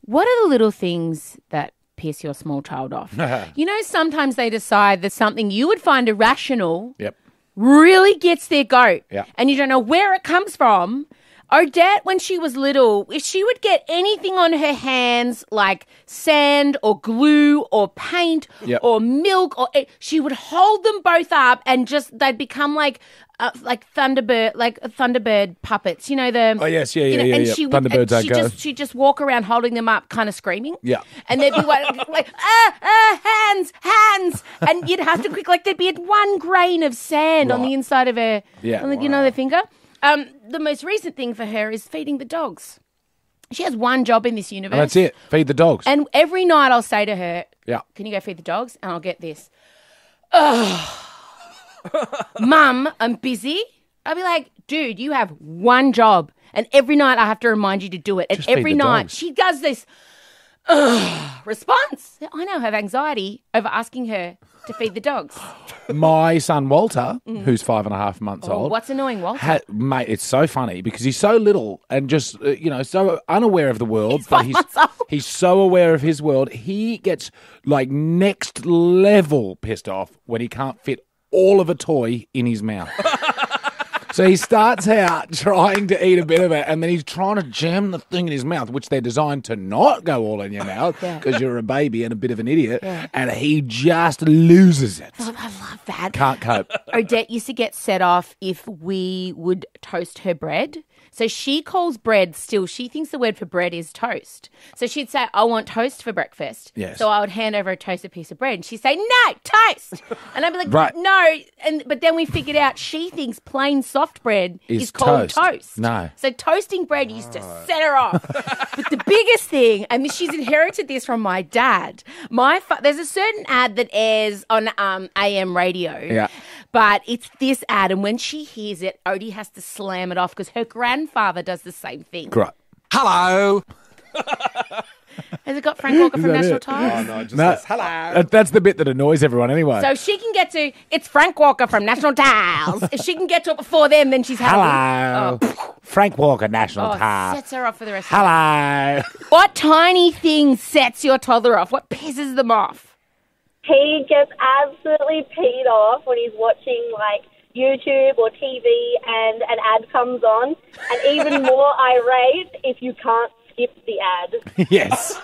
What are the little things that piss your small child off? You know, sometimes they decide that something you would find irrational really gets their goat and you don't know where it comes from. Odette, when she was little, if she would get anything on her hands like sand or glue or paint or milk, she would hold them both up and they'd become like Thunderbird puppets. You know the She'd just walk around holding them up, kind of screaming. Yeah, and they'd be like hands, and you'd have to there'd be 1 grain of sand on the inside of her, their finger. The most recent thing for her is feeding the dogs. She has one job in this universe. And that's it. Feed the dogs. And every night I'll say to her, can you go feed the dogs? And I'll get this. Mum, I'm busy. I'll be like, dude, you have one job. And every night I have to remind you to do it. And Just every feed the night dogs. she does this response. I now have anxiety over asking her to feed the dogs. My son Walter, who's 5.5 months old. What's annoying, Walter? Mate, it's so funny because he's so little and just, so unaware of the world. He's so aware of his world. He gets like next level pissed off when he can't fit all of a toy in his mouth. So he starts out trying to eat a bit of it and then he's trying to jam the thing in his mouth, which they're designed to not go all in your mouth because you're a baby and a bit of an idiot. Yeah. And he just loses it. I love that. Can't cope. Odette used to get set off if we would toast her bread. So she calls bread still. She thinks the word for bread is toast. So she'd say, I want toast for breakfast. Yes. So I would hand over a toasted piece of bread. And she'd say, no, toast. And I'd be like, no. But then we figured out she thinks plain soft bread is called toast. No. So toasting bread used to set her off. But the biggest thing, and she's inherited this from my dad. There's a certain ad that airs on AM radio. Yeah. But it's this ad, and when she hears it, Odie has to slam it off because her grandfather does the same thing. Great. Hello. Has it got Frank Walker from National Tiles? Oh, no, just says hello. That's the bit that annoys everyone anyway. So she can get to, it's Frank Walker from National Tiles. If she can get to it before them, then she's happy. Hello. Frank Walker, National Tiles. Sets her off for the rest Hello. of the day. What tiny thing sets your toddler off? What pisses them off? He gets absolutely peed off when he's watching, like, YouTube or TV and an ad comes on, and even more irate if you can't skip the ad. Yes.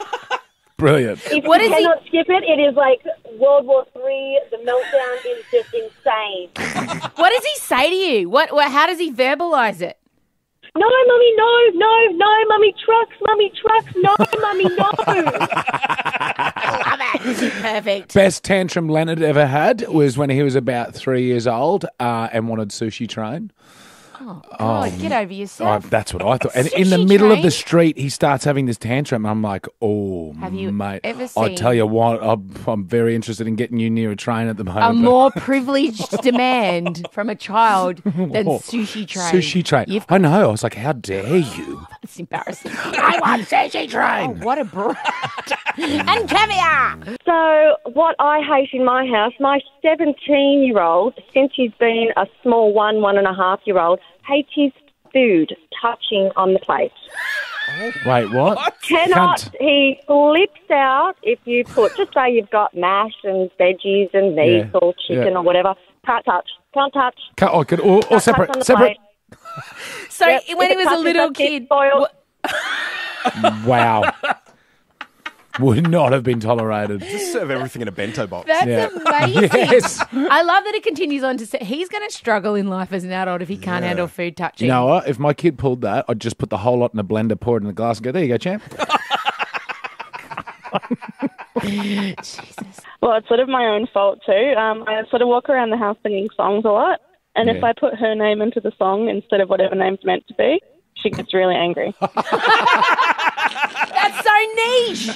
Brilliant. If you cannot skip it, it is like World War III. The meltdown is just insane. What does he say to you? How does he verbalize it? No, Mummy, no, Mummy, trucks, no, Mummy, no. Love it. Perfect. Best tantrum Leonard ever had was when he was about 3 years old and wanted sushi train. Oh, God, get over yourself. That's what I thought. And in the middle of the street, he starts having this tantrum. I'm like, Have you mate. ever seen... I tell you what, I'm very interested in getting you near a train at the moment. A more privileged demand from a child than sushi train. Sushi train. I know. I was like, how dare you? That's embarrassing. I want sushi train. Oh, what a brat. And caviar. So what I hate in my house, my 17-year-old, since he's been a small 1.5-year-old, hates his food touching on the plate. Wait, what? Cannot. He flips out if you put, just say you've got mash and veggies and meat or chicken or whatever. Can't touch. Or separate. Separate. So when he was a little kid... Wow. Would not have been tolerated. Just serve everything in a bento box. That's amazing. Yes. I love that it continues on to say he's going to struggle in life as an adult if he can't handle food touching. You know what? If my kid pulled that, I'd just put the whole lot in a blender, pour it in a glass and go, there you go, champ. Jesus. Well, it's sort of my own fault too. I sort of walk around the house singing songs a lot. And if I put her name into the song instead of whatever name's meant to be, she gets really angry. That's so niche.